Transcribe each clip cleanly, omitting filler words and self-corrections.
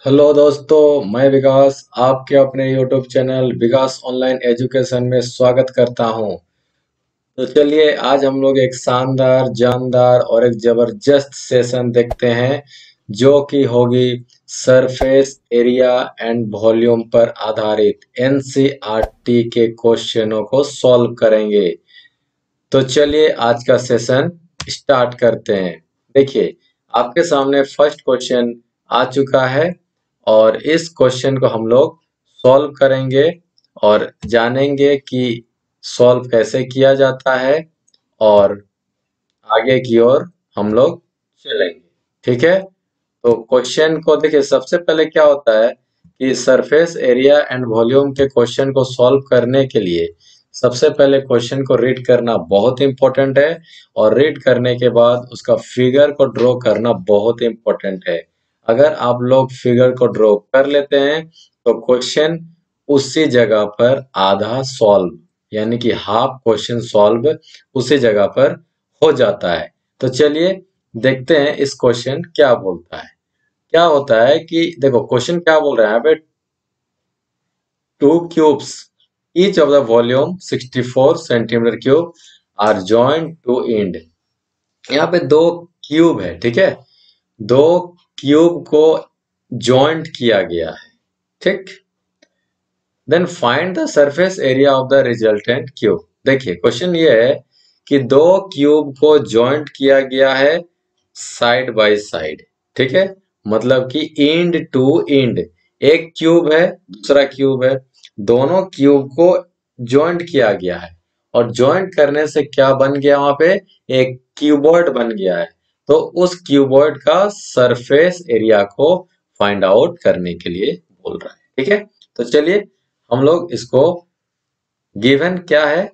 Hello दोस्तों, मैं विकास आपके अपने यूट्यूब चैनल विकास ऑनलाइन एजुकेशन में स्वागत करता हूं। तो चलिए आज हम लोग एक शानदार, जानदार और एक जबरदस्त सेशन देखते हैं जो कि होगी सरफेस एरिया एंड वॉल्यूम पर आधारित एनसीईआरटी के क्वेश्चनों को सॉल्व करेंगे। तो चलिए आज का सेशन स्टार्ट करते हैं। देखिए आपके सामने फर्स्ट क्वेश्चन आ चुका है और इस क्वेश्चन को हम लोग सॉल्व करेंगे और जानेंगे कि सॉल्व कैसे किया जाता है और आगे की ओर हम लोग चलेंगे। ठीक है, तो क्वेश्चन को देखिए, सबसे पहले क्या होता है कि सरफेस एरिया एंड वॉल्यूम के क्वेश्चन को सॉल्व करने के लिए सबसे पहले क्वेश्चन को रीड करना बहुत इंपॉर्टेंट है और रीड करने के बाद उसका फिगर को ड्रॉ करना बहुत इंपॉर्टेंट है। अगर आप लोग फिगर को ड्रॉ कर लेते हैं तो क्वेश्चन उसी जगह पर आधा सॉल्व, यानी कि हाफ क्वेश्चन सॉल्व उसी जगह पर हो जाता है। तो चलिए देखते हैं इस क्वेश्चन क्या बोलता है। क्या होता है कि देखो क्वेश्चन क्या बोल रहा है यहाँ पे, two cubes each of the volume 64 centimetre cube are joint to end. यहाँ पे दो क्यूब है, ठीक है, दो क्यूब को जॉइंट किया गया है, ठीक। Then find the surface area of the resultant cube. देखिए क्वेश्चन ये है कि दो क्यूब को जॉइंट किया गया है साइड बाय साइड, ठीक है, मतलब कि एंड टू एंड। एक क्यूब है, दूसरा क्यूब है, दोनों क्यूब को जॉइंट किया गया है और जॉइंट करने से क्या बन गया, वहां पे एक क्यूबॉइड बन गया है। तो उस क्यूबॉइड का सरफेस एरिया को फाइंड आउट करने के लिए बोल रहा है, ठीक है। तो चलिए हम लोग इसको गिवन क्या है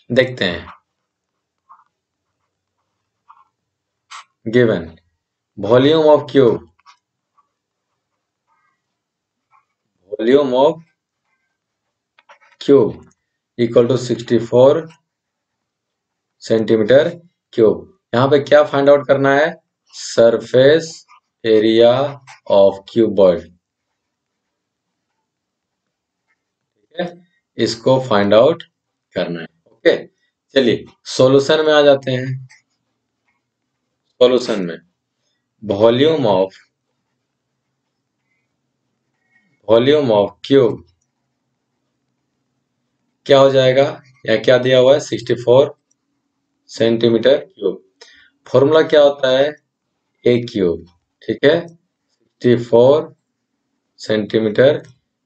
देखते हैं। Given volume of cube, volume of cube equal to 64 centimetre cube. यहाँ पे क्या फाइंड आउट करना है, सरफेस एरिया ऑफ क्यूबॉइड, ठीक है, इसको फाइंड आउट करना है। ओके, चलिए सॉल्यूशन में आ जाते हैं। सॉल्यूशन में वॉल्यूम ऑफ क्यूब क्या हो जाएगा, या क्या दिया हुआ है, 64 सेंटीमीटर क्यूब। फॉर्मूला क्या होता है, ए क्यूब, ठीक है, 64 centimetre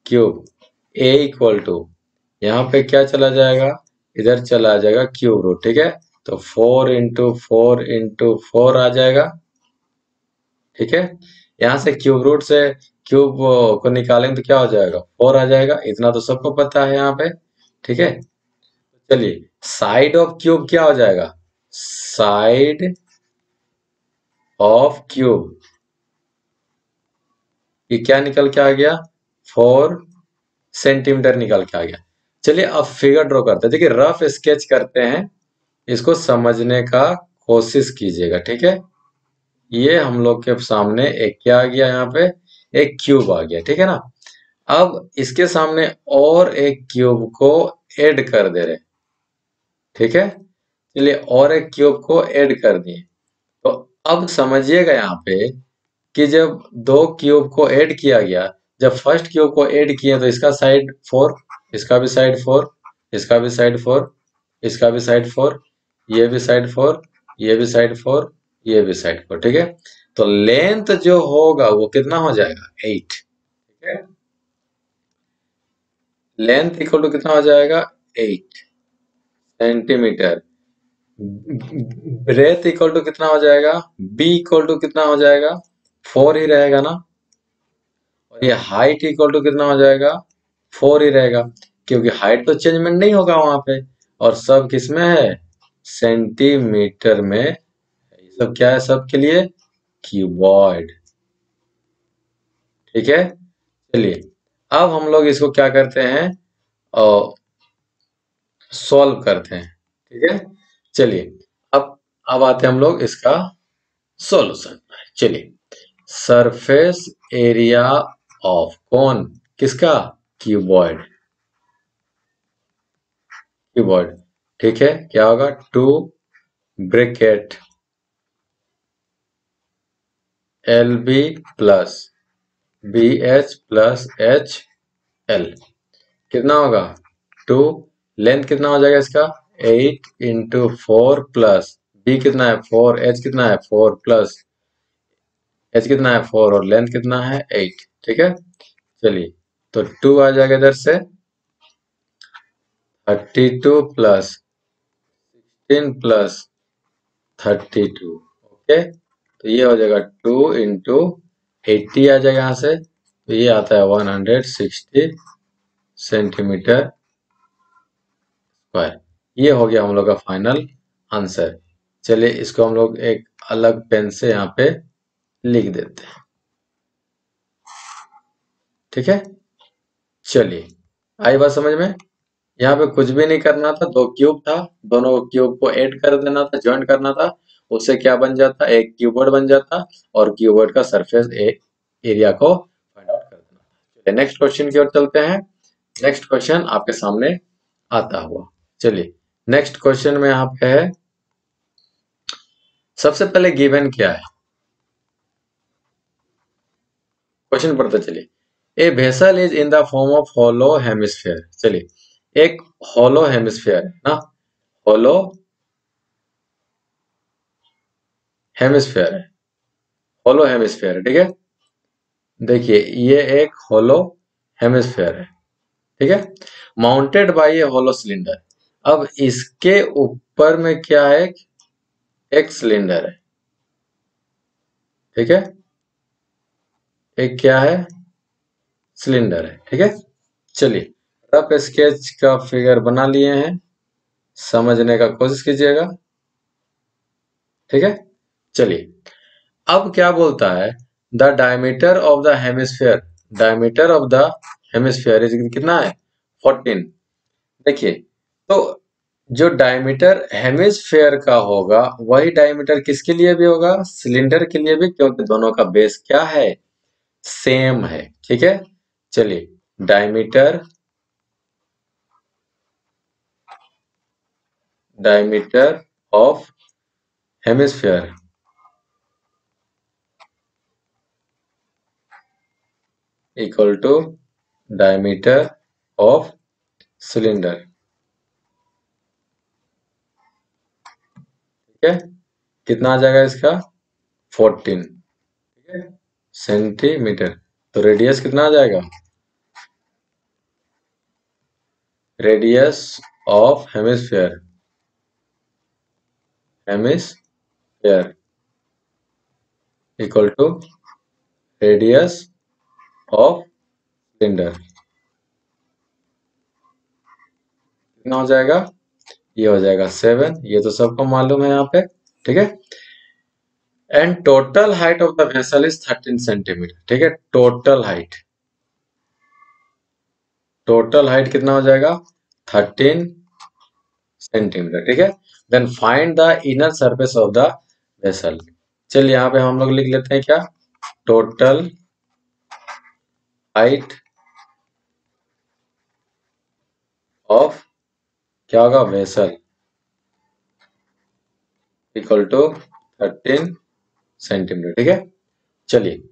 cube. A equal to, यहाँ पे क्या चला जाएगा, इधर चला जाएगा क्यूब रूट, ठीक है, तो 4 इंटू 4 आ जाएगा, ठीक है। यहाँ से क्यूब रूट से क्यूब को निकालेंगे तो क्या हो जाएगा, 4 आ जाएगा, इतना तो सबको पता है यहाँ पे, ठीक है। चलिए साइड ऑफ क्यूब क्या हो जाएगा, साइड ऑफ क्यूब, ये क्या निकल के आ गया, 4 सेंटीमीटर निकल के आ गया। चलिए अब फिगर ड्रॉ करते हैं। देखिए रफ स्केच करते हैं, इसको समझने का कोशिश कीजिएगा, ठीक है। ये हम लोग के सामने एक क्या आ गया, यहाँ पे एक क्यूब आ गया, ठीक है ना। अब इसके सामने और एक क्यूब को ऐड कर दे रहे, ठीक है। चलिए और एक क्यूब को ऐड कर दिए। तो अब समझिएगा यहाँ पे कि जब दो क्यूब को ऐड किया गया, जब फर्स्ट क्यूब को ऐड किए तो इसका साइड 4, इसका भी साइड 4, इसका भी साइड 4, इसका भी साइड 4, ये भी साइड 4, ये भी साइड 4, ये भी साइड 4, ठीक है। तो लेंथ जो होगा वो कितना हो जाएगा, 8, ठीक है। लेंथ इक्वल टू कितना हो जाएगा, 8 सेंटीमीटर। ब्रेथ इक्वल टू कितना हो जाएगा, बी इक्वल टू कितना हो जाएगा, 4 ही रहेगा ना। और ये हाइट इक्वल टू कितना हो जाएगा, 4 ही रहेगा, क्योंकि हाइट तो चेंजमेंट नहीं होगा वहां पे। और सब किसमें है, सेंटीमीटर में। ये सब क्या है, सबके लिए क्यूबॉइड, ठीक है। चलिए अब हम लोग इसको क्या करते हैं, और सॉल्व करते हैं, ठीक है। चलिए अब आते हैं हम लोग इसका सॉल्यूशन। चलिए सरफेस एरिया ऑफ कौन, किसका, क्यूबॉइड, क्यूबॉइड। ठीक है, क्या होगा, two bracket L B plus B H plus H L, कितना होगा, टू, लेंथ कितना हो जाएगा इसका, 8 × 4 प्लस बी कितना है 4, एच कितना है 4 प्लस एच कितना है 4 और लेंथ कितना है 8। ठीक है, चलिए तो 2 आ जाएगा इधर से, 32 प्लस 16 प्लस 32। ओके, तो ये हो जाएगा 2 × 80 आ जाएगा यहाँ से, तो ये आता है 160 सेंटीमीटर स्क्वायर। ये हो गया हम लोग का फाइनल आंसर। चलिए इसको हम लोग एक अलग पेन से यहाँ पे लिख देते हैं। ठीक है, चलिए आई बात समझ में। यहाँ पे कुछ भी नहीं करना था, दो क्यूब था, दोनों क्यूब को ऐड कर देना था, ज्वाइन करना था, उससे क्या बन जाता, एक क्यूबॉइड बन जाता और क्यूबॉइड का सरफेस एरिया को फाइंड आउट कर देना। चलिए नेक्स्ट क्वेश्चन की ओर चलते हैं। नेक्स्ट क्वेश्चन आपके सामने आता हुआ, चलिए नेक्स्ट क्वेश्चन में यहाँ पे है, सबसे पहले गिवन क्या है, क्वेश्चन पढ़ते चलिए। A vessel is in the form of hollow hemisphere. चलिए एक होलो हेमिस्फेयर है ना, होलो हेमिस्फेयर है, होलो हेमिस्फेयर है। ठीक है, देखिए ये एक होलो हेमिस्फेयर है। ठीक है, माउंटेड बाय ए होलो सिलेंडर। अब इसके ऊपर में क्या है, एक सिलेंडर है। ठीक है, एक क्या है, सिलेंडर है। ठीक है, चलिए रफ स्केच का फिगर बना लिए हैं, समझने का कोशिश कीजिएगा। ठीक है, चलिए अब क्या बोलता है, the diameter of the hemisphere, diameter of the hemisphere is कितना है 14। देखिए तो जो डायमीटर हेमिस्फेयर का होगा वही डायमीटर किसके लिए भी होगा, सिलेंडर के लिए भी, क्योंकि दोनों का बेस क्या है, सेम है। ठीक है, चलिए diameter, diameter of hemisphere equal to diameter of cylinder. ठीक है, कितना आ जाएगा इसका 14। ठीक है, सेंटीमीटर। तो रेडियस कितना आ जाएगा, radius of hemisphere, hemisphere equal to radius of cylinder, कितना हो जाएगा, ये हो जाएगा 7। ये तो सबको मालूम है यहाँ पे। ठीक है, and total height of the vessel is 13 centimetre. ठीक है, टोटल हाइट, टोटल हाइट कितना हो जाएगा 13 सेंटीमीटर। ठीक है, then find the inner surface of the vessel. चलिए यहाँ पे हम लोग लिख लेते हैं क्या, टोटल हाइट ऑफ क्या होगा, वेसल इक्वल टू 13 सेंटीमीटर। ठीक है, चलिए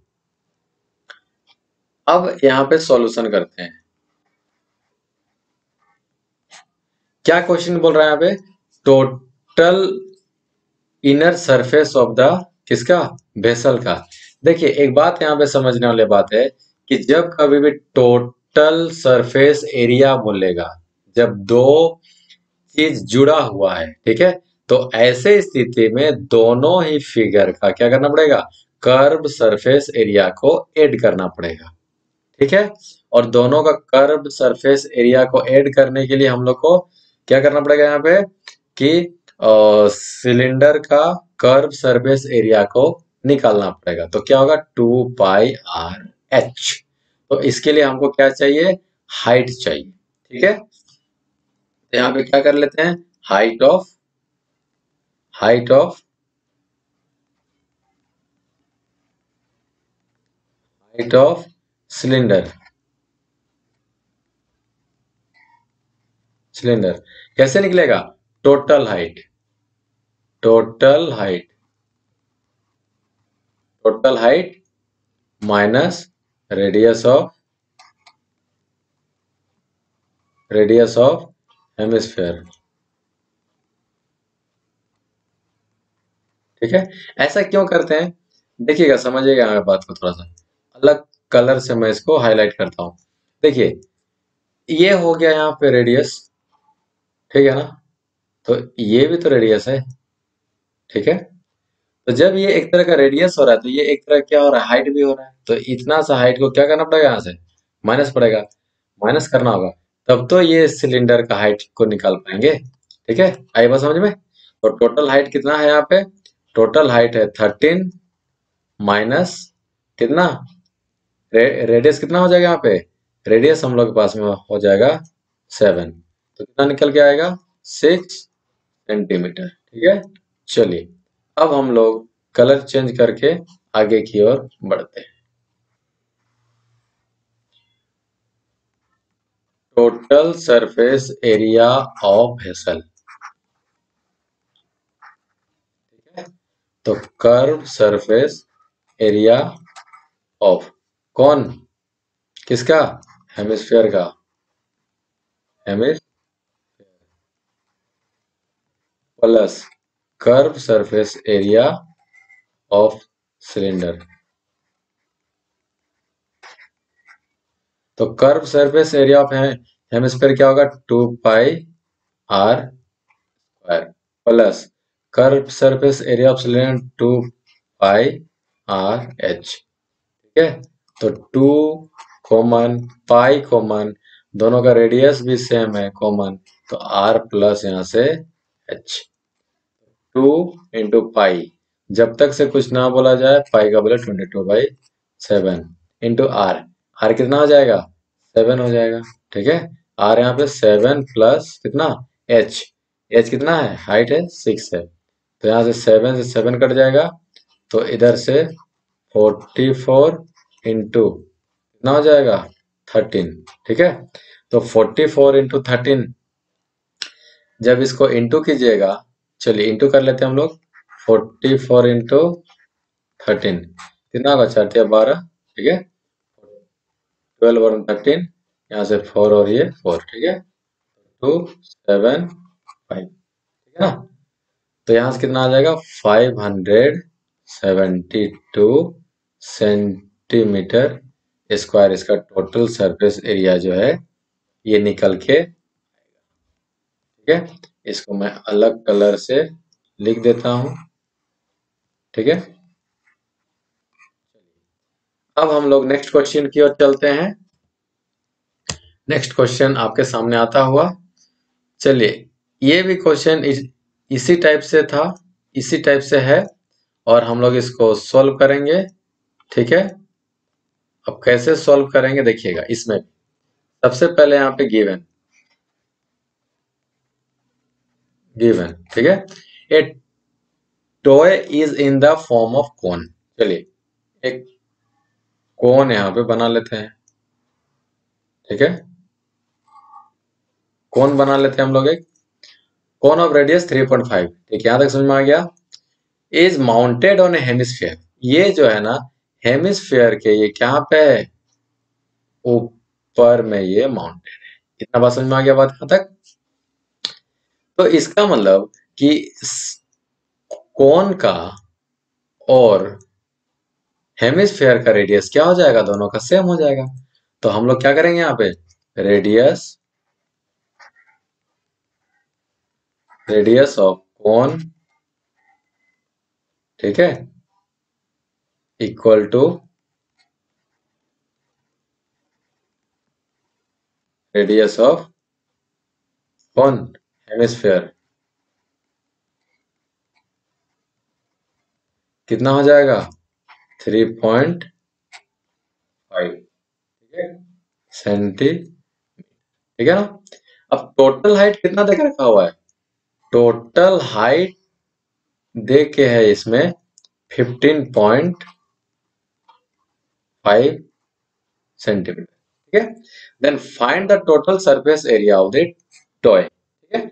अब यहाँ पे सॉल्यूशन करते हैं। क्या क्वेश्चन बोल रहा है यहाँ पे, total inner surface of the किसका, वेसल का। देखिए एक बात यहाँ पे समझने वाली बात है कि जब कभी भी टोटल सरफेस एरिया बोलेगा, जब दो चीज जुड़ा हुआ है, ठीक है, तो ऐसे स्थिति में दोनों ही फिगर का क्या करना पड़ेगा, कर्व सरफेस एरिया को ऐड करना पड़ेगा। ठीक है, और दोनों का कर्व सरफेस एरिया को ऐड करने के लिए हम लोग को क्या करना पड़ेगा यहाँ पे, कि सिलेंडर का कर्व सरफेस एरिया को निकालना पड़ेगा। तो क्या होगा 2πr/h। तो इसके लिए हमको क्या चाहिए, हाइट चाहिए। ठीक है, तो यहाँ पे क्या कर लेते हैं, height of height of cylinder. Cylinder कैसे निकलेगा? Total height, total height, total height minus radius of hemisphere. ठीक है, ऐसा क्यों करते हैं? देखिएगा, समझिएगा हमारी बात को थोड़ा सा। अलग कलर से मैं इसको हाईलाइट करता हूँ। देखिए, ये हो गया यहाँ पे रेडियस, ठीक है ना? तो ये भी तो रेडियस है, ठीक है? तो जब ये एक तरह का रेडियस हो रहा है तो ये एक तरह क्या हो रहा है, हाइट भी हो रहा है। तो इतना सा हाइट को क्या करना पड़ेगा, यहाँ से माइनस पड़ेगा, माइनस करना होगा, तब तो ये सिलेंडर का हाइट को निकाल पाएंगे। ठीक है, आई बात समझ में? तो टोटल हाइट कितना है यहाँ पे? टोटल हाइट है 13 माइनस कितना, रेडियस कितना हो जाएगा यहाँ पे? रेडियस हम लोग के पास में हो जाएगा 7, तो कितना निकल के आएगा? 6 सेंटीमीटर। ठीक है, चलिए अब हम लोग कलर चेंज करके आगे की ओर बढ़ते हैं। Total surface area of vessel, ठीक है? तो कर्व सरफेस एरिया ऑफ कौन, किसका? हेमिस्फीयर का, हेमिस plus curve surface area of cylinder. तो curve surface area of hemisphere क्या होगा? 2πr² plus curve surface area of cylinder 2πrh। ठीक है, तो 2 कॉमन, पाई कॉमन, दोनों का रेडियस भी सेम है कॉमन, तो r प्लस यहाँ से h। 2 इंटू पाई, जब तक से कुछ ना बोला जाए पाई का बोले 22/7 इंटू आर। आर कितना हो जाएगा? 7 हो जाएगा। ठीक है, आर यहाँ पे 7 प्लस कितना, एच। एच कितना है? हाइट है 6 है, तो यहाँ से 7 से 7 कट जाएगा, तो इधर से 44 इंटू कितना हो जाएगा? 13। ठीक है, तो 44 इंटू 13, जब इसको इंटू कीजिएगा, चलिए इंटू कर लेते हैं हम लोग। 44 इंटू 13 कितना होगा? 4×12, ठीक है, 12 और 13, यहाँ से 4 और ये 4, ठीक है, 275, ठीक है ना? तो यहाँ से कितना आ जाएगा? 572 सेंटीमीटर स्क्वायर इसका टोटल सरफेस एरिया जो है ये निकल के, ठीक है? इसको मैं अलग कलर से लिख देता हूं। ठीक है, अब हम लोग नेक्स्ट क्वेश्चन की ओर चलते हैं। नेक्स्ट क्वेश्चन आपके सामने आता हुआ, चलिए ये भी क्वेश्चन इसी टाइप से था, इसी टाइप से है, और हम लोग इसको सॉल्व करेंगे। ठीक है, अब कैसे सॉल्व करेंगे देखिएगा। इसमें सबसे पहले यहाँ पे गिवन, गिवन, ठीक है, ए toy is in the form of cone. चलिए एक कोन यहाँ पे बना लेते हैं। ठीक है, कोन बना लेते हैं हम लोग, एक कोन ऑफ रेडियस 3.5। ठीक है, यहां तक समझ में आ गया। Is mounted on A hemisphere, ये जो है ना हेमिस्फीयर के ये क्या पे है? ऊपर में ये माउंटेड है। इतना बात समझ में आ गया बात यहां तक? तो इसका मतलब कि कोन का और हेमिस्फीयर का रेडियस क्या हो जाएगा? दोनों का सेम हो जाएगा। तो हम लोग क्या करेंगे यहाँ पे? रेडियस, रेडियस ऑफ कोन, ठीक है, इक्वल टू रेडियस ऑफ कौन? हेमिस्फीयर। कितना हो जाएगा? 3.5, ठीक है, सेंटीमीटर। ठीक है ना? अब टोटल हाइट कितना देख रखा हुआ है? टोटल हाइट दे के है इसमें सेंटीमीटर। ठीक है, then find the total surface area of the toy. ठीक है,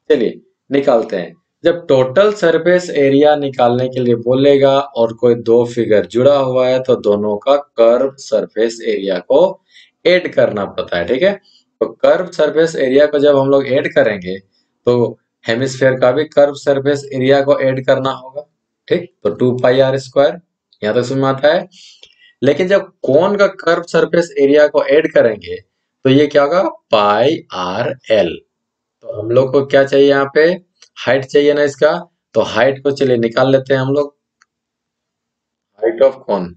चलिए निकालते हैं। जब टोटल सरफेस एरिया निकालने के लिए बोलेगा और कोई दो फिगर जुड़ा हुआ है तो दोनों का कर्व सरफेस एरिया को ऐड करना पड़ता है। ठीक है, तो कर्व सरफेस एरिया को जब हम लोग ऐड करेंगे तो हेमिस्फेयर का भी कर्व सरफेस एरिया को ऐड करना होगा। ठीक, तो 2 पाई r² यहाँ तक समझ में आता है। लेकिन जब कोन का कर्व सरफेस एरिया को ऐड करेंगे तो ये क्या होगा, πr_l। तो हम लोग को क्या चाहिए, यहाँ पे हाइट चाहिए ना इसका, तो हाइट को चलिए निकाल लेते हैं हम लोग। Height of cone,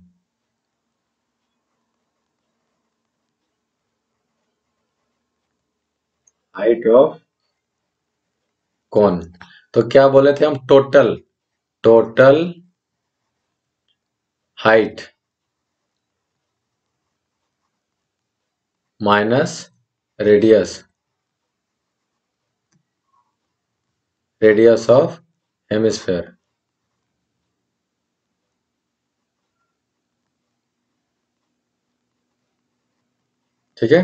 height of cone, तो क्या बोले थे हम, total total height minus radius, radius of hemisphere. ठीक है,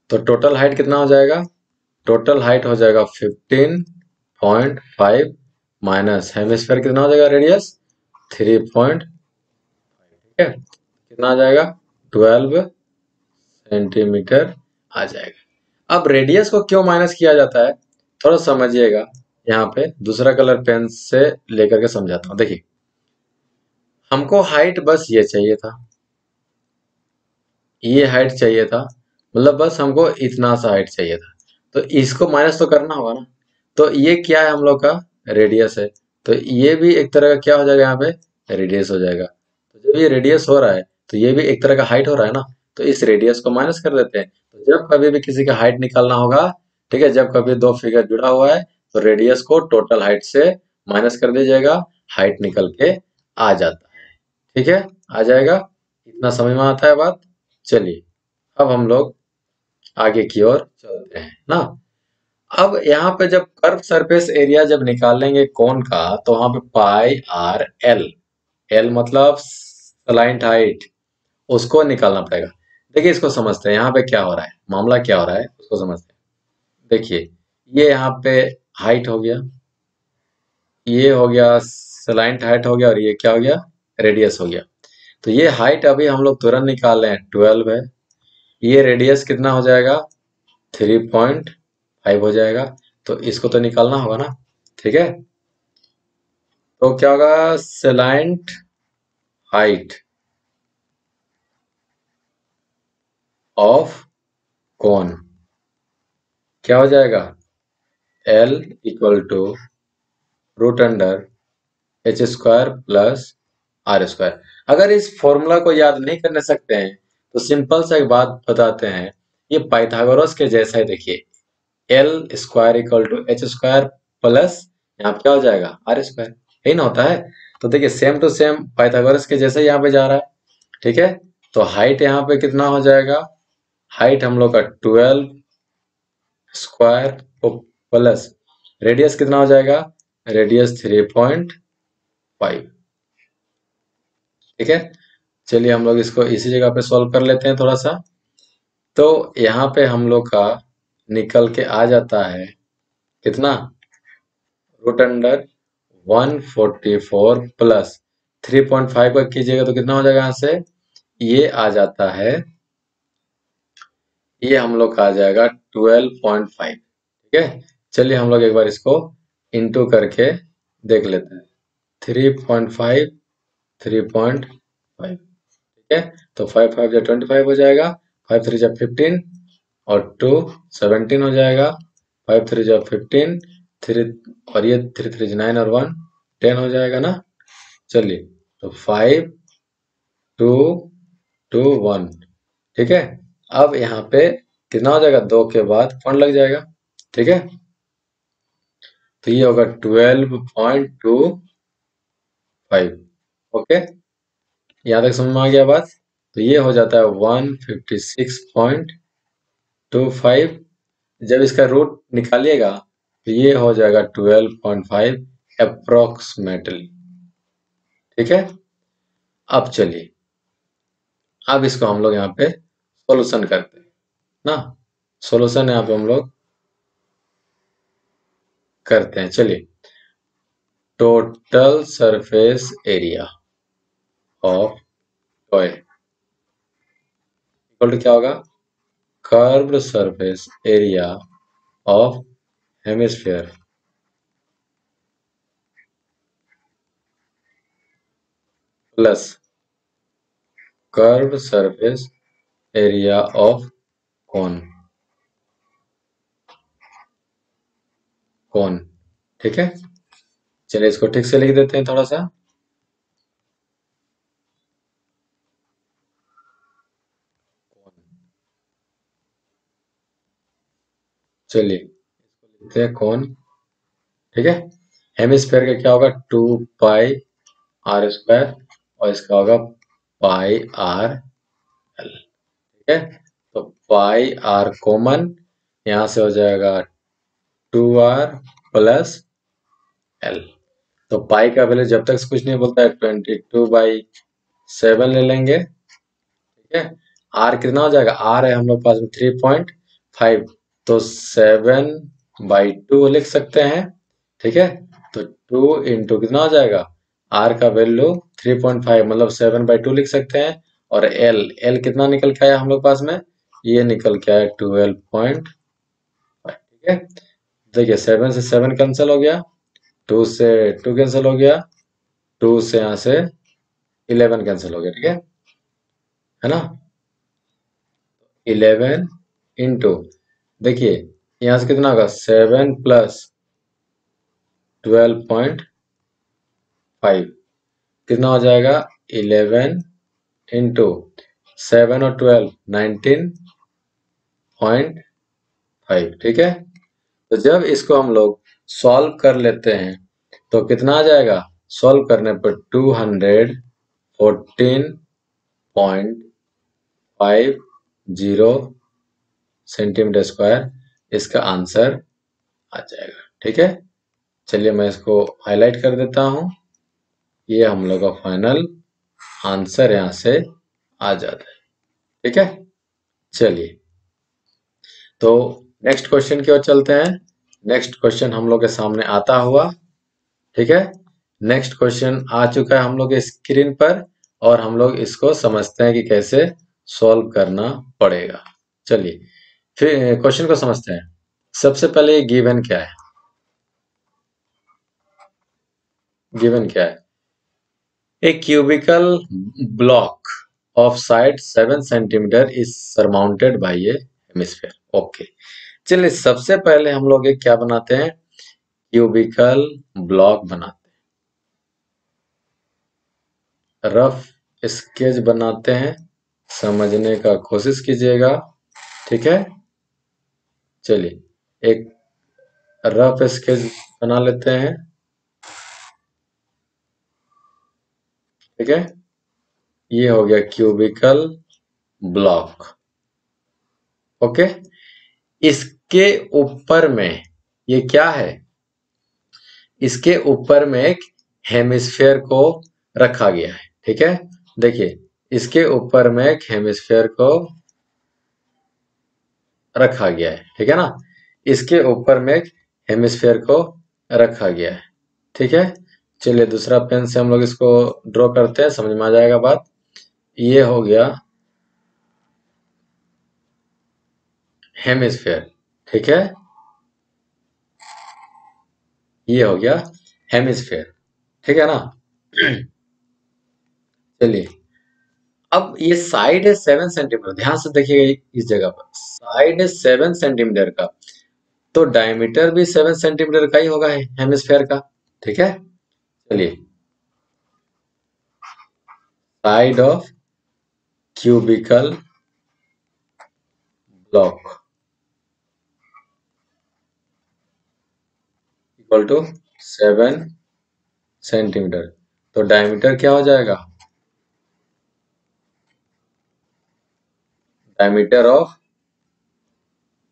तो टोटल हाइट कितना हो जाएगा, टोटल हाइट हो जाएगा 15.5 माइनस हेमिस्फेयर कितना हो जाएगा, रेडियस 3. ठीक है, कितना आ जाएगा, 12 सेंटीमीटर आ जाएगा। अब रेडियस को क्यों माइनस किया जाता है, थोड़ा समझिएगा। यहाँ पे दूसरा कलर पेन से लेकर के समझाता हूँ। देखिए, हमको हाइट बस ये चाहिए था, ये हाइट चाहिए था, मतलब बस हमको इतना सा हाइट चाहिए था, तो इसको माइनस तो करना होगा ना। तो ये क्या है, हम लोग का रेडियस है, तो ये भी एक तरह का क्या हो जाएगा, यहाँ पे रेडियस हो जाएगा। तो जब ये रेडियस हो रहा है तो ये भी एक तरह का हाइट हो रहा है ना, तो इस रेडियस को माइनस कर देते हैं। तो जब कभी भी किसी का हाइट निकालना होगा, ठीक है, जब कभी दो फिगर जुड़ा हुआ है तो रेडियस को टोटल हाइट से माइनस कर दीजिएगा, हाइट निकल के आ जाता है। ठीक है, आ जाएगा, इतना समझ में आता है बात। चलिए अब हम लोग आगे की ओर चलते हैं ना। अब यहाँ पे जब कर्व सरफेस एरिया जब निकालेंगे कोन का, तो वहां पे πr_l, एल मतलब स्लाइंट हाइट, उसको निकालना पड़ेगा। देखिए इसको समझते हैं, यहाँ पे क्या हो रहा है, मामला क्या हो रहा है उसको समझते हैं। देखिए ये यहाँ पे हाइट हो गया, ये हो गया स्लाइंट हाइट हो गया, और ये क्या हो गया, रेडियस हो गया। तो ये हाइट अभी हम लोग तुरंत निकाल रहे हैं, 12 है। ये रेडियस कितना हो जाएगा, 3.5 हो जाएगा। तो इसको तो निकालना होगा ना। ठीक है, तो क्या होगा, सेलाइंट हाइट ऑफ कोन क्या हो जाएगा, L equal to √h² plus r²। अगर इस फॉर्मूला को याद नहीं करने सकते हैं तो सिंपल सा एक बात बताते हैं, ये पाइथागोरस के जैसा है। देखिए L² equal to h² plus यहाँ पे क्या हो जाएगा, r², यही ना होता है। तो देखिए सेम टू सेम पाइथागोरस के जैसे यहाँ पे जा रहा है। ठीक है, तो हाइट यहाँ पे कितना हो जाएगा, हाइट हम लोग का 12² प्लस रेडियस कितना हो जाएगा, रेडियस 3.5। ठीक है, चलिए हम लोग इसको इसी जगह पे सॉल्व कर लेते हैं थोड़ा सा। तो यहाँ पे हम लोग का निकल के आ जाता है कितना, √144 प्लस 3.5 का कीजिएगा तो कितना हो जाएगा, यहाँ से ये आ जाता है, ये हम लोग का आ जाएगा 12.5। ठीक है, चलिए हम लोग एक बार इसको इंटू करके देख लेते हैं। 3.5 3.5, ठीक है, तो 5 5 जा 25 हो जाएगा, 5 3 जा 15 और 2 17 हो जाएगा, 5 3 जा 15, 3 और ये 3 3 9 और 1 10 हो जाएगा ना। चलिए तो 5 2 2 1। ठीक है, अब यहाँ पे कितना हो जाएगा, 2 के बाद पॉइंट लग जाएगा। ठीक है, तो ये होगा 12.25। ओके, यहाँ तक समझ में आ गया बात। तो ये हो जाता है 156.25। जब इसका रूट निकालिएगा तो ये हो जाएगा 12.5 अप्रोक्सीमेटली। ठीक है, अब चलिए अब इसको हम लोग यहाँ पे सॉल्यूशन करते हैं ना। सॉल्यूशन यहाँ पे हम लोग करते हैं। चलिए, total surface area of toy equal to क्या होगा, curved surface area of hemisphere plus curved surface area of cone. Cone, ठीक है। चलिए इसको ठीक से लिख देते हैं थोड़ा सा। चलिए इसको लिखते हैं कोन, ठीक है। हेमिस्फीयर का क्या होगा, 2 पाई r² और इसका होगा पाई आर एल, ठीक है। तो पाई आर कॉमन, यहां से हो जाएगा 2r प्लस एल। तो पाई का वैल्यू जब तक कुछ नहीं बोलता है 22/7 ले लेंगे, ठीक है। आर कितना हो जाएगा, आर है हम लोग पास में 3.5, तो 7/2 लिख सकते हैं, ठीक है। तो 2 इंटू कितना हो जाएगा, आर का वैल्यू 3.5 मतलब 7/2 लिख सकते हैं। और एल, एल कितना निकल के आया हम लोग पास में, ये निकल के आया 12.5, ठीक है। देखिए 7 से 7 कैंसिल हो गया, 2 से 2 कैंसिल हो गया, 2 से यहाँ से 11 कैंसिल हो गया, ठीक है ना। 11 इंटू, देखिए यहाँ से कितना होगा, 7 प्लस 12.5 कितना हो जाएगा, 11 इंटू 7 और 12 19.5, ठीक है। तो जब इसको हम लोग सॉल्व कर लेते हैं तो कितना आ जाएगा, सॉल्व करने पर 214.50 सेंटीमीटर स्क्वायर इसका आंसर आ जाएगा, ठीक है। चलिए मैं इसको हाईलाइट कर देता हूं, ये हम लोग का फाइनल आंसर यहां से आ जाता है, ठीक है। चलिए तो नेक्स्ट क्वेश्चन की ओर चलते हैं। नेक्स्ट क्वेश्चन हम लोग के सामने आता हुआ, ठीक है। नेक्स्ट क्वेश्चन आ चुका है हम लोग के स्क्रीन पर और हम लोग इसको समझते हैं कि कैसे सॉल्व करना पड़ेगा। चलिए फिर क्वेश्चन को समझते हैं। सबसे पहले ये गिवन क्या है, गिवन क्या है, a cubical block of side 7 centimetre is surmounted by a hemisphere, okay. चलिए सबसे पहले हम लोग एक क्या बनाते हैं, क्यूबिकल ब्लॉक बनाते हैं, रफ स्केच बनाते हैं, समझने का कोशिश कीजिएगा, ठीक है। चलिए एक रफ स्केच बना लेते हैं, ठीक है। ये हो गया क्यूबिकल ब्लॉक, ओके। इसके ऊपर में ये क्या है, इसके ऊपर में एक हेमिस्फेयर को रखा गया है, ठीक है। देखिए इसके ऊपर में एक हेमिस्फेयर को रखा गया है, ठीक है ना। इसके ऊपर में एक हेमिस्फेयर को रखा गया है, ठीक है। चलिए दूसरा पेन से हम लोग इसको ड्रॉ करते हैं, समझ में आ जाएगा बात। ये हो गया हेमिस्फेयर, ठीक है। ये हो गया हेमिस्फेयर, ठीक है ना। चलिए अब ये साइड है 7 सेंटीमीटर, ध्यान से देखिएगा इस जगह पर साइड है 7 सेंटीमीटर का, तो डायमीटर भी 7 सेंटीमीटर का ही होगा हेमिस्फेयर का, ठीक है। चलिए side of cubical block equal to 7 centimetre, तो डायमीटर क्या हो जाएगा, डायमीटर ऑफ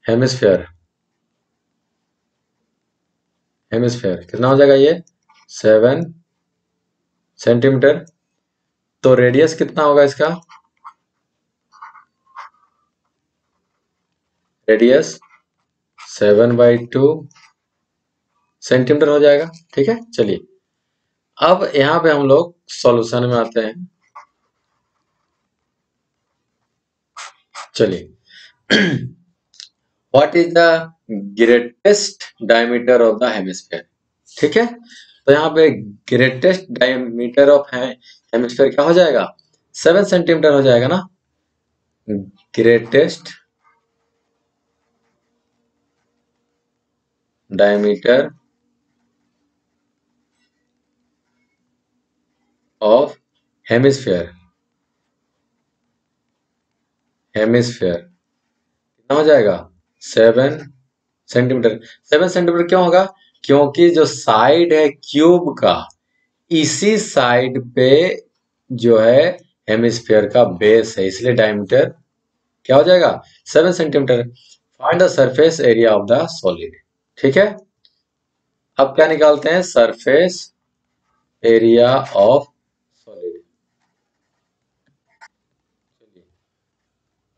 हेमिस्फेयर, हेमिस्फेयर कितना हो जाएगा ये 7 सेंटीमीटर। तो रेडियस कितना होगा इसका, रेडियस 7/2 सेंटीमीटर हो जाएगा। ठीक है, चलिए अब यहाँ पे हम लोग सॉल्यूशन में आते हैं। चलिए what is the greatest diameter of the hemisphere. ठीक है, तो यहाँ पे ग्रेटेस्ट डायमीटर ऑफ हेमिस्फेयर क्या हो जाएगा, 7 सेंटीमीटर हो जाएगा ना। Greatest diameter of hemisphere, hemisphere कितना हो जाएगा, 7 सेंटीमीटर। 7 सेंटीमीटर क्यों होगा, क्योंकि जो साइड है क्यूब का, इसी साइड पे जो है हेमिस्फेयर का बेस है, इसलिए डायमीटर क्या हो जाएगा, 7 centimetre. Find the surface area of the solid. ठीक है, अब क्या निकालते हैं, surface area of solid.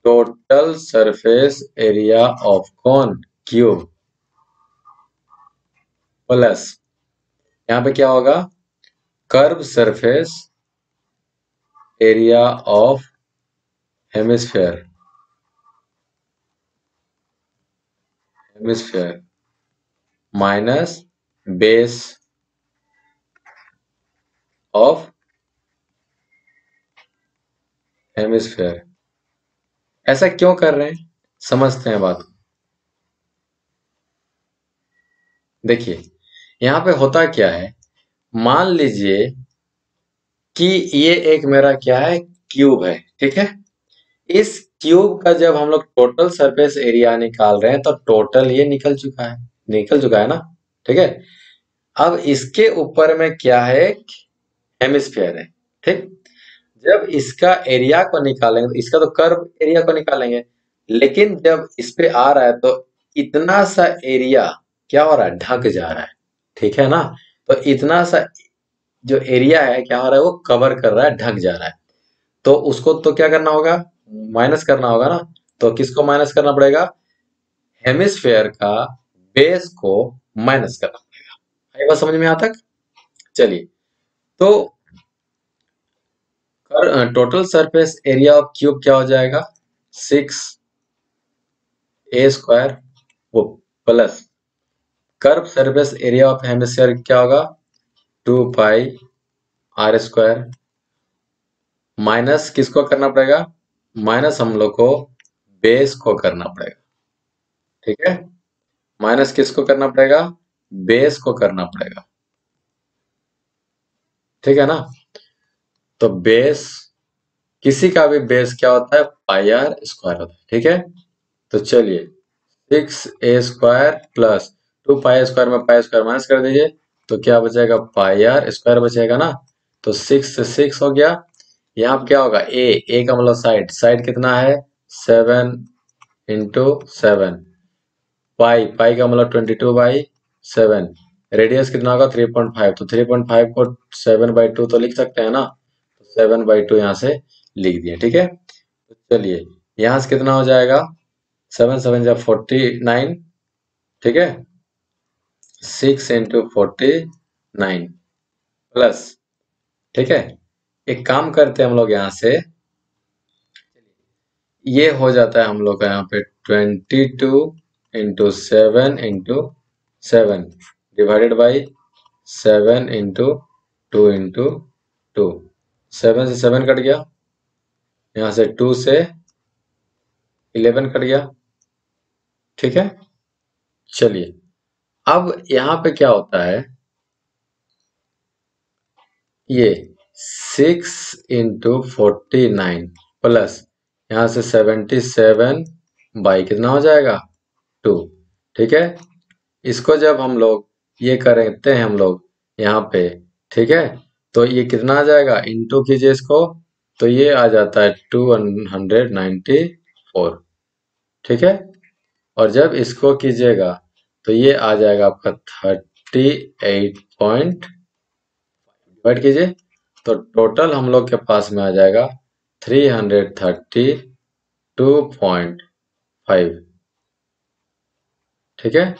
Total surface area of कौन, क्यूब, प्लस यहाँ पे क्या होगा, curve surface area of hemisphere, hemisphere minus base of hemisphere. ऐसा क्यों कर रहे हैं, समझते हैं बात। देखिए यहाँ पे होता क्या है, मान लीजिए कि ये एक मेरा क्या है, क्यूब है। ठीक है, इस क्यूब का जब हम लोग टोटल सरफेस एरिया निकाल रहे हैं तो टोटल ये निकल चुका है ना। ठीक है, अब इसके ऊपर में क्या है, हेमिस्फीयर है। ठीक, जब इसका एरिया को निकालेंगे तो इसका तो कर्व एरिया को निकालेंगे, लेकिन जब इस पे आ रहा है तो इतना सा एरिया क्या हो रहा है, ढक जा रहा है। ठीक है ना, तो इतना सा जो एरिया है क्या हो रहा है, वो कवर कर रहा है, ढक जा रहा है। तो उसको तो क्या करना होगा, माइनस करना होगा ना। तो किसको माइनस करना पड़ेगा, हेमिस्फेयर का बेस को माइनस करना पड़ेगा। आई बात समझ में यहाँ तक। चलिए, तो total surface area of cube क्या हो जाएगा, 6a² वो plus curve surface area of hemisphere क्या होगा, 2πr² माइनस किसको करना पड़ेगा, माइनस हम लोग को बेस को करना पड़ेगा। ठीक है, माइनस किसको करना पड़ेगा, बेस को करना पड़ेगा। ठीक है ना, तो बेस, किसी का भी बेस क्या होता है, πr² होता है। ठीक है, तो चलिए 6a² प्लस 2π² में π² माइनस कर दीजिए तो क्या बचेगा, πr² बचेगा ना। तो 6 से 6 हो गया। यहाँ पे क्या होगा, ए का मतलब साइड, साइड कितना है, 7 इंटू 7, पाई का मतलब 22/7, रेडियस कितना होगा 3.5, तो 3.5 को 7/2 तो लिख सकते हैं ना, तो 7/2 यहाँ से लिख दिए। ठीक है, तो चलिए यहाँ से कितना हो जाएगा, 7 7 जा 49। ठीक है, 6 इंटू 49 प्लस, ठीक है, एक काम करते हैं हम लोग यहाँ से, ये हो जाता है हम लोग का यहाँ पे 22 into 7 into 7 divided by 7 into 2 into 2, 7 से 7 कट गया, यहाँ से 2 से 11 कट गया। ठीक है, चलिए अब यहाँ पे क्या होता है, ये 6 इंटू 49 प्लस यहाँ से 77 बाई कितना हो जाएगा, 2। ठीक है, इसको जब हम लोग ये करते हैं हम लोग यहाँ पे, ठीक है, तो ये कितना आ जाएगा, इंटू कीजिए इसको, तो ये आ जाता है 294। ठीक है, और जब इसको कीजिएगा तो ये आ जाएगा आपका 38 डिवाइड कीजिए, तो टोटल हम लोग के पास में आ जाएगा 332.5। ठीक है,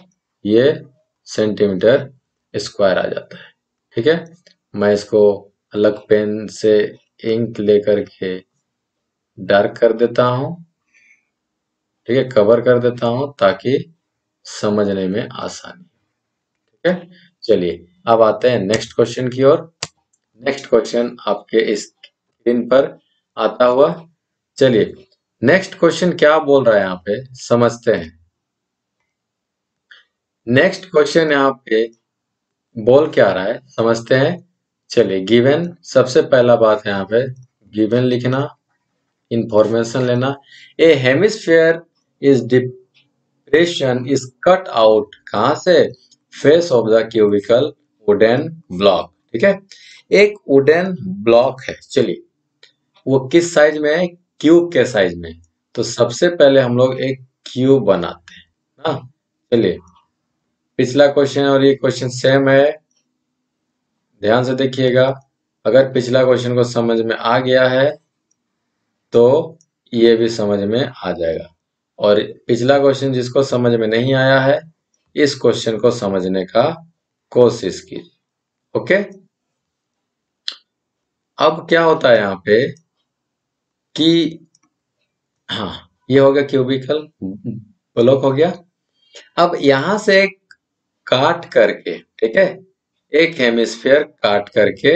ये सेंटीमीटर स्क्वायर आ जाता है। ठीक है, मैं इसको अलग पेन से इंक लेकर के डार्क कर देता हूं। ठीक है, कवर कर देता हूं ताकि समझने में आसानी। ठीक है, चलिए अब आते हैं नेक्स्ट क्वेश्चन की ओर। नेक्स्ट क्वेश्चन आपके स्क्रीन पर आता हुआ। चलिए नेक्स्ट क्वेश्चन क्या बोल रहा है यहाँ पे समझते हैं। नेक्स्ट क्वेश्चन यहाँ पे बोल क्या रहा है समझते हैं। चलिए गिवन, सबसे पहला बात है यहाँ पे गिवन लिखना, इंफॉर्मेशन लेना। A hemisphere is depression is cut out, कहां से? Face of the cubical wooden block. ठीक है, एक वुडन ब्लॉक है। चलिए वो किस साइज में है? क्यूब के साइज में। तो सबसे पहले हम लोग एक क्यूब बनाते हैं ना। चलिए पिछला क्वेश्चन और ये क्वेश्चन सेम है, ध्यान से देखिएगा। अगर पिछला क्वेश्चन को समझ में आ गया है तो ये भी समझ में आ जाएगा, और पिछला क्वेश्चन जिसको समझ में नहीं आया है इस क्वेश्चन को समझने का कोशिश कीजिए। ओके, अब क्या होता है यहाँ पे कि हाँ, ये हो गया क्यूबिकल ब्लॉक हो गया। अब यहां से काट करके, ठीक है, एक हेमिस्फीयर काट करके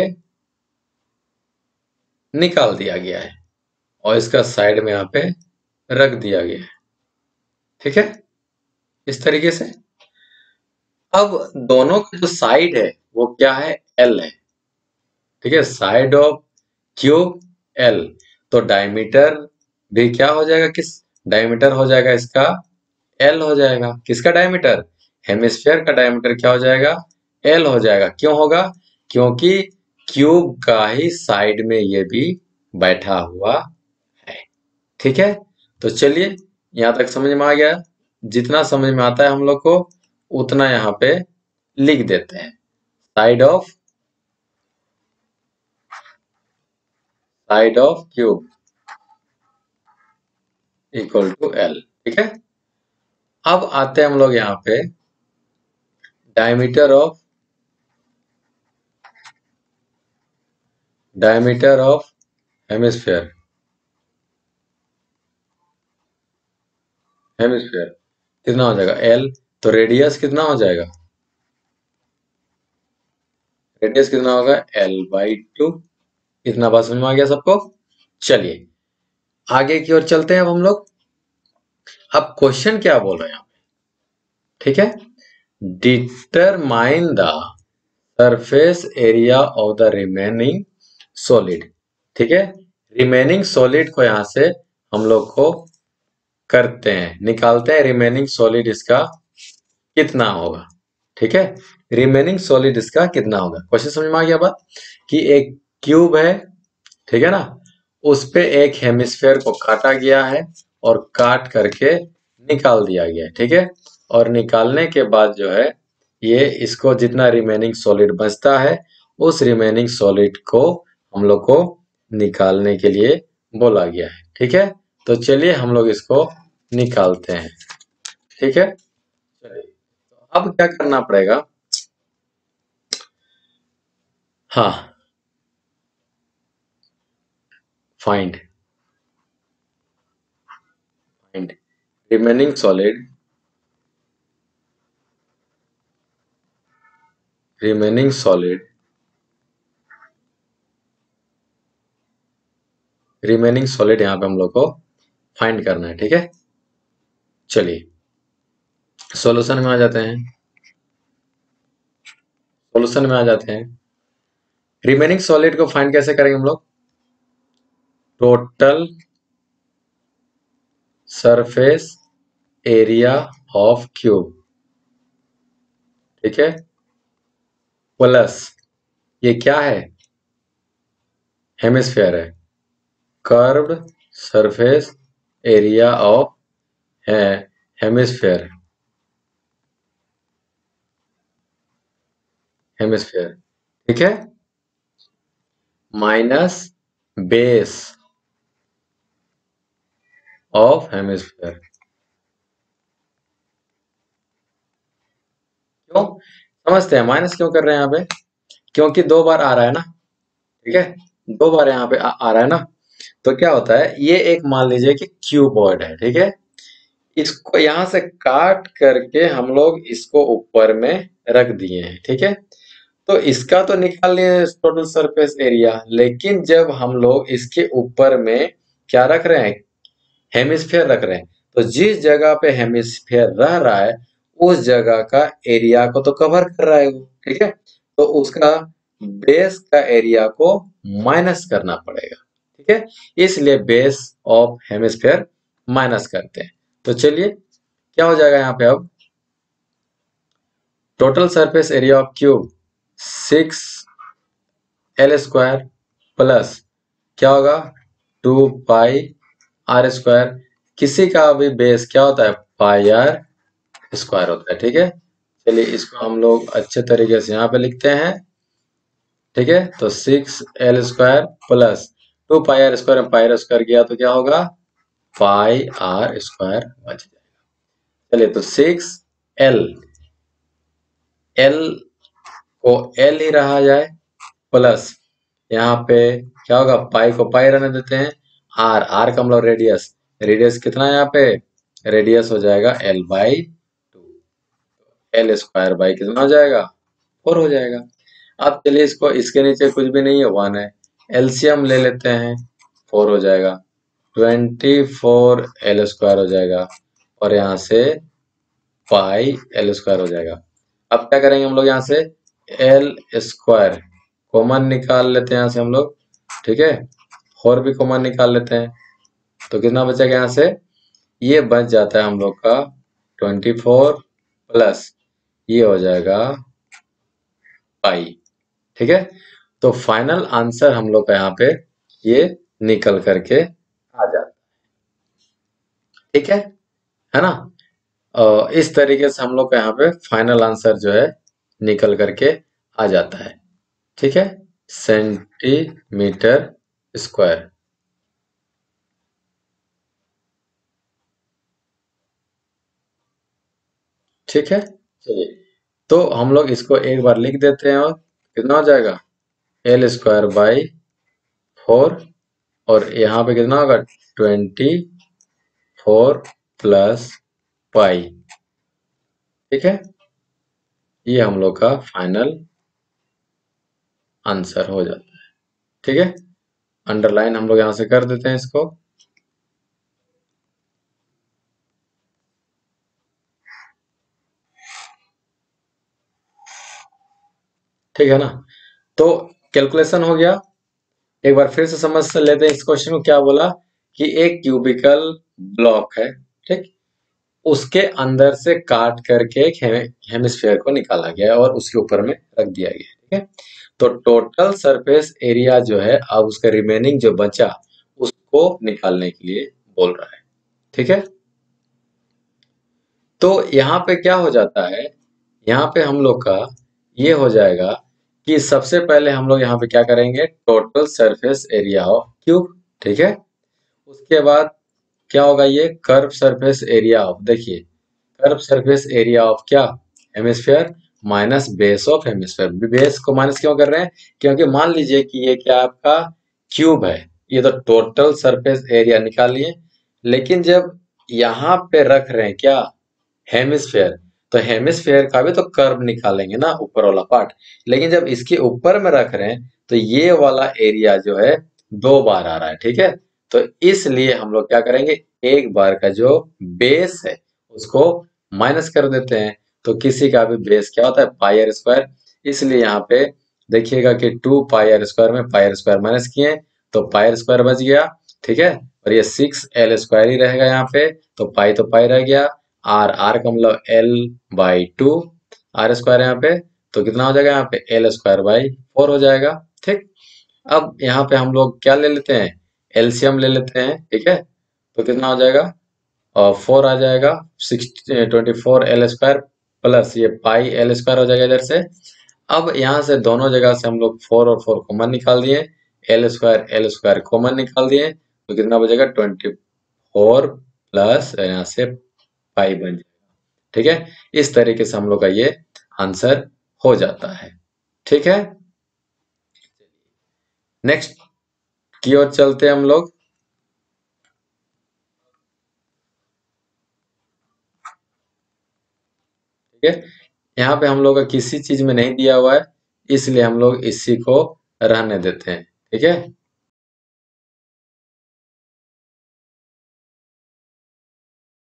निकाल दिया गया है और इसका साइड में यहाँ पे रख दिया गया है। ठीक है, इस तरीके से। अब दोनों का जो साइड है वो क्या है? एल है। ठीक है, साइड ऑफ क्यूब एल, तो डायमीटर भी क्या हो जाएगा? किस डायमीटर हो जाएगा इसका? एल हो जाएगा। किसका डायमीटर? हेमिस्फीयर का डायमीटर क्या हो जाएगा? एल हो जाएगा। क्यों होगा? क्योंकि क्यूब का ही साइड में ये भी बैठा हुआ है। ठीक है, तो चलिए यहां तक समझ में आ गया। जितना समझ में आता है हम लोग को उतना यहाँ पे लिख देते हैं। Side of cube equal to L. ठीक है, अब आते हैं हम लोग यहाँ पे डायमीटर ऑफ हेमिस्फीयर। हेमिस्फीयर कितना हो जाएगा? एल। तो रेडियस कितना हो जाएगा? रेडियस कितना होगा? L/2। इतना बात समझ में आ गया सबको? चलिए आगे की ओर चलते हैं अब हम लोग। अब क्वेश्चन क्या बोल रहे हैं? ठीक है, determine the surface area of the remaining solid. ठीक है, रिमेनिंग सॉलिड को यहां से हम लोग को करते हैं, निकालते हैं रिमेनिंग सॉलिड इसका कितना होगा। ठीक है, रिमेनिंग सॉलिड इसका कितना होगा? क्वेश्चन समझ में आ गया बात कि एक क्यूब है, ठीक है ना, उस पे एक हेमिस्फेयर को काटा गया है और काट करके निकाल दिया गया है। ठीक है, और निकालने के बाद जो है ये इसको जितना रिमेनिंग सॉलिड बचता है उस रिमेनिंग सॉलिड को हम लोग को निकालने के लिए बोला गया है। ठीक है, तो चलिए हम लोग इसको निकालते हैं। ठीक है, चलिए तो अब क्या करना पड़ेगा? हाँ, find find remaining solid, remaining solid remaining solid यहाँ पे हम लोग को फाइंड करना है। ठीक है, चलिए सॉल्यूशन में आ जाते हैं। सॉल्यूशन में आ जाते हैं। रिमेनिंग सॉलिड को फाइंड कैसे करेंगे हम लोग? Total surface area of cube, ठीक है, प्लस ये क्या है? हेमिस्फीयर है। कर्व्ड सरफेस एरिया ऑफ है हेमिस्फीयर, हेमिस्फीयर, ठीक है, माइनस बेस ऑफ हेमिस्फीयर। समझते हैं माइनस क्यों कर रहे हैं यहाँ पे, क्योंकि 2 बार आ रहा है ना, ठीक है, 2 बार यहाँ पे आ रहा है ना। तो क्या होता है, ये एक मान लीजिए कि क्यूबॉइड है, ठीक है, इसको यहाँ से काट करके हम लोग इसको ऊपर में रख दिए हैं, ठीक है। तो इसका तो निकाल लिए टोटल सरफेस एरिया, लेकिन जब हम लोग इसके ऊपर में क्या रख रहे हैं, हेमिस्फेयर रख रहे हैं, तो जिस जगह पे हेमिस्फेयर रह रहा है उस जगह का एरिया को तो कवर कर रहा है वो, ठीक है। तो उसका बेस का एरिया को माइनस करना पड़ेगा, ठीक है, इसलिए बेस ऑफ हेमिस्फेयर माइनस करते हैं। तो चलिए क्या हो जाएगा यहाँ पे, अब total surface area of cube 6L² plus क्या होगा 2πr², किसी का भी बेस क्या होता है πr² होता है, ठीक है। चलिए इसको हम लोग अच्छे तरीके से यहाँ पे लिखते हैं, ठीक है। तो 6L² प्लस 2πr² में πr² गया तो क्या होगा πr² बच जाएगा। चलिए तो 6L, L को L ही रहा जाए, प्लस यहाँ पे क्या होगा, पाई को पाई रहने देते हैं, आर, आर का मतलब रेडियस, रेडियस कितना है यहाँ पे, रेडियस हो जाएगा L/2, L² बाई कितना हो जाएगा 4 हो जाएगा। अब चलिए इसको, इसके नीचे कुछ भी नहीं है 1 है, एलसीएम ले लेते हैं, 4 हो जाएगा, 24L² हो जाएगा, और यहाँ से πL² हो जाएगा। अब क्या करेंगे हम लोग, यहाँ से L² कॉमन निकाल लेते हैं यहाँ से हम लोग, ठीक है, 4 भी कॉमन निकाल लेते हैं, तो कितना बचेगा यहाँ से, ये बच जाता है हम लोग का 24 प्लस ये हो जाएगा पाई, ठीक है। तो फाइनल आंसर हम लोग का यहाँ पे ये निकल करके आ जाता है, ठीक है ना। इस तरीके से हम लोग का यहाँ पे फाइनल आंसर जो है निकल करके आ जाता है, ठीक है, सेंटीमीटर स्क्वायर। ठीक है, चलिए तो हम लोग इसको एक बार लिख देते हैं, और कितना हो जाएगा L²/4, और यहाँ पे कितना होगा 24 प्लस पाई, ठीक है, ये हम लोग का फाइनल आंसर हो जाता है, ठीक है। अंडरलाइन हम लोग यहाँ से कर देते हैं इसको, ठीक है ना। तो कैलकुलेशन हो गया, एक बार फिर से समझ लेते हैं इस क्वेश्चन को। क्या बोला कि एक क्यूबिकल ब्लॉक है, ठीक, उसके अंदर से काट करके एक हेमिस्फेयर को निकाला गया और उसके ऊपर में रख दिया गया, ठीक है। तो टोटल सरफेस एरिया जो है, अब उसका रिमेनिंग जो बचा उसको निकालने के लिए बोल रहा है, ठीक है। तो यहाँ पे क्या हो जाता है, यहाँ पे हम लोग का ये हो जाएगा कि सबसे पहले हम लोग यहाँ पे क्या करेंगे, total surface area of cube, ठीक है। उसके बाद क्या होगा, ये कर्व सरफेस एरिया ऑफ, देखिए कर्व सरफेस एरिया ऑफ क्या, hemisphere minus base of hemisphere. Base को माइनस क्यों कर रहे हैं, क्योंकि मान लीजिए कि ये क्या आपका क्यूब है, ये तो टोटल सरफेस एरिया निकालिए, लेकिन जब यहाँ पे रख रहे हैं क्या हेमिस्फेयर, तो हेमिस्फेयर का भी तो कर्व निकालेंगे ना ऊपर वाला पार्ट, लेकिन जब इसके ऊपर में रख रहे हैं तो ये वाला एरिया जो है 2 बार आ रहा है, ठीक है। तो इसलिए हम लोग क्या करेंगे, एक बार का जो बेस है उसको माइनस कर देते हैं, तो किसी का भी बेस क्या होता है πr², इसलिए यहाँ पे देखिएगा कि 2πr² में πr² माइनस किए तो πr² बच गया, ठीक है, और ये 6L² ही रहेगा यहाँ पे, तो पाई तो पाई रह गया, आर, आर का मतलब L/2, r² यहाँ पे, तो कितना हो जाएगा यहाँ पे L²/4 हो जाएगा, ठीक। अब यहाँ पे हम लोग क्या ले लेते हैं, एलसीएम ले लेते हैं, ठीक है, तो कितना हो जाएगा और 4 आ जाएगा, 24L² प्लस ये πL² हो जाएगा इधर से। अब यहाँ से दोनों जगह से हम लोग 4 और 4 कॉमन निकाल दिए, L² कॉमन निकाल दिए, तो कितना बचेगा 24 प्लस यहाँ से पाई बन जाएगा, ठीक है। इस तरीके से हम लोग का ये आंसर हो जाता है। ठीक है, नेक्स्ट की ओर चलते हैं हम लोग। ठीक है, यहाँ पे हम लोग का किसी चीज में नहीं दिया हुआ है, इसलिए हम लोग इसी को रहने देते हैं। ठीक है,